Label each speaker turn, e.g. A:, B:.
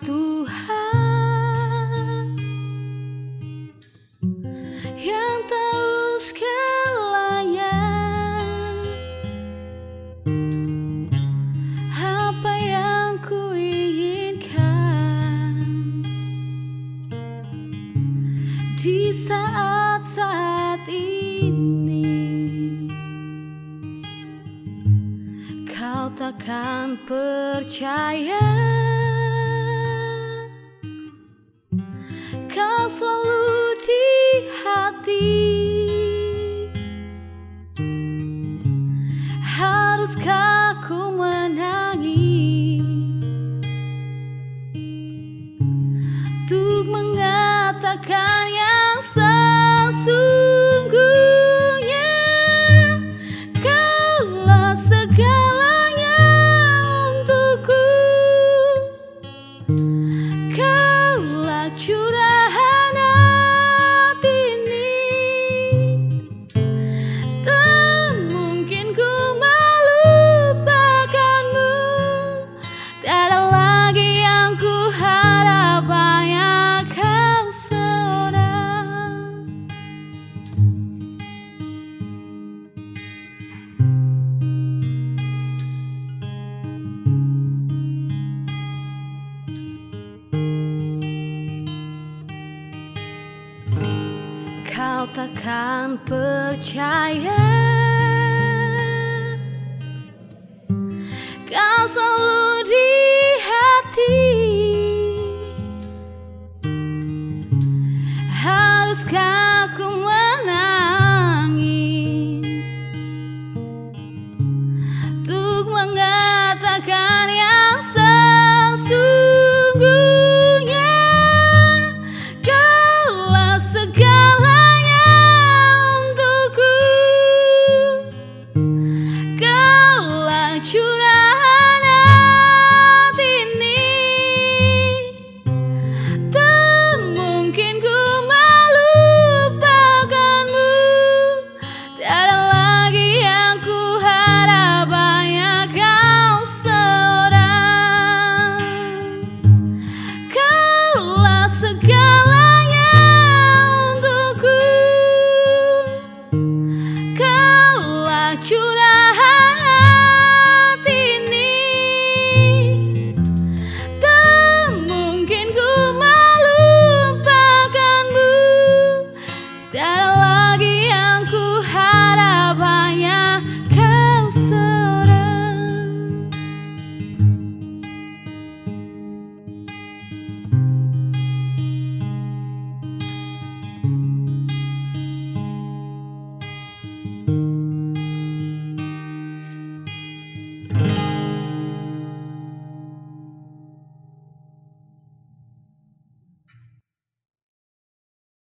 A: Tuhan yang tahu segalanya, apa yang ku inginkan di saat-saat ini. Kau takkan percaya, kau selalu di hati. Haruskah ku menangis untuk mengatakan yang sesungguhnya? Kaulah segalanya untukku, kaulah curahan hati ini. Tak mungkin ku melupakanmu, tiada lagi yang ku harap hanya kau seorang. Kau takkan percaya, kau selalu di hati. Haruskah ku menangis untuk mengatakan yang sesungguhnya? Kaulah segala